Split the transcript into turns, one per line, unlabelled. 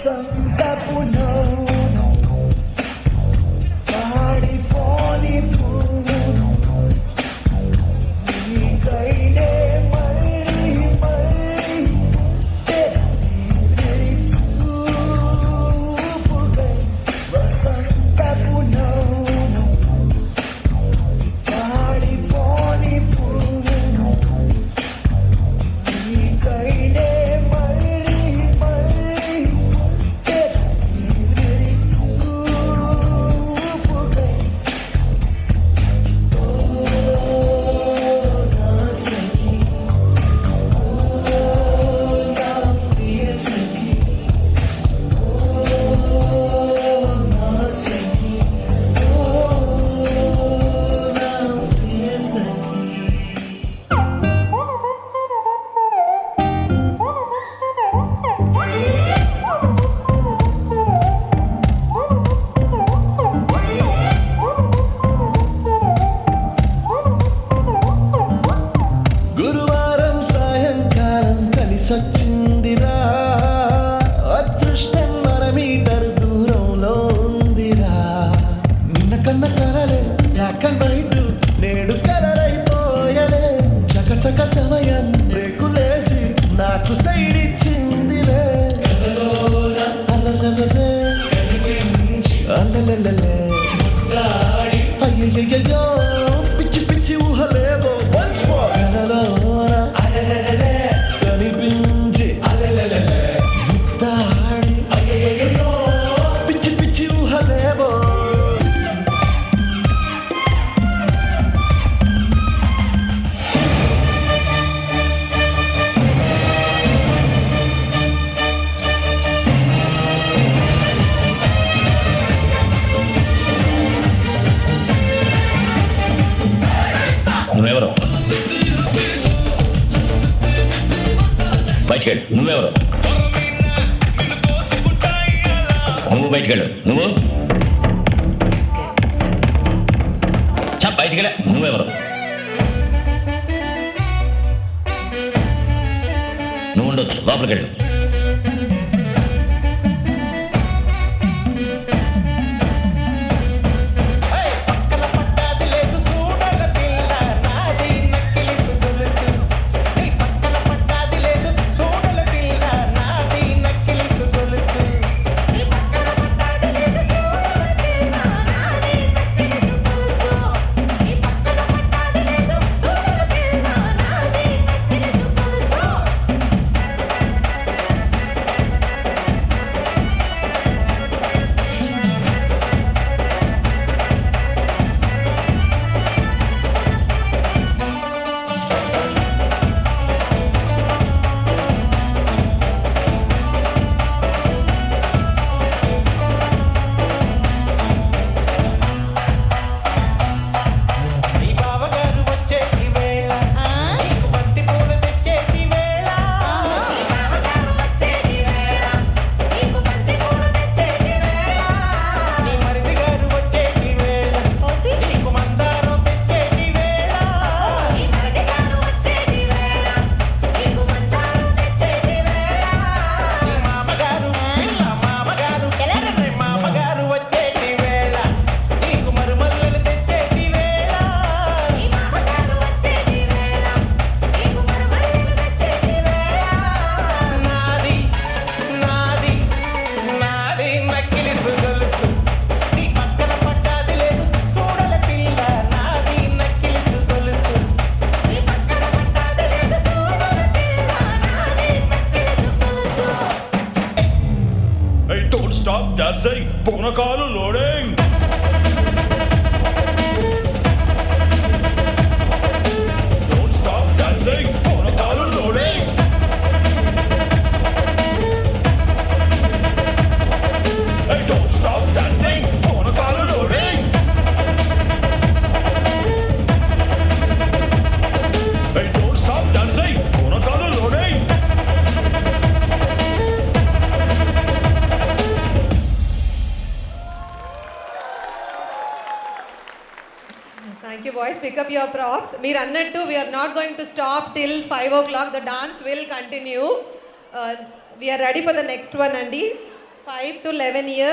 వసంతపు నవ్వును పాడిపోని పువ్వును నీకైనే మళ్ళీ మళ్ళీ చూపుగై వసంతపు నవ్వును పాడిపోని పువ్వును నీకైనే సచ్చిందిరా అదృష్టం మన మీటర్ దూరంలో ఉందిరా నిన్న కన్న కలలే బ్లాక్ అండ్ వైట్ నేడు కలర్ అయిపోయలే చకచక సమయం బ్రేకులేసి నాకు సైడ్ ఇచ్చిందిలే అల్లలే అయ్యయ్యో పిచ్చి పిచ్చి ఊహలేవో కలలోన కనిపించి ముద్దాడి పిచ్చి పిచ్చి ఊహలేవో
నువ్వెవరు? బయటికెళ్ళు. నువ్వెవరు? నువ్వు బయటికెళ్ళు. నువ్వు బయటికెళ్ళ. నువ్వెవరు? నువ్వు ఉండొచ్చు, లోపలికెళ్ళు.
Don't stop dancing. Bonakalu loading. Don't stop dancing. Bonakalu loading. Hey, don't stop dancing. Bonakalu loading. Hey, don't stop dancing. Bonakalu loading.
Thank you boys, pick up your props. Meer annattu we are not going to stop till 5 o'clock. The dance will continue. We are ready for the next one andi. 5 to 11 years.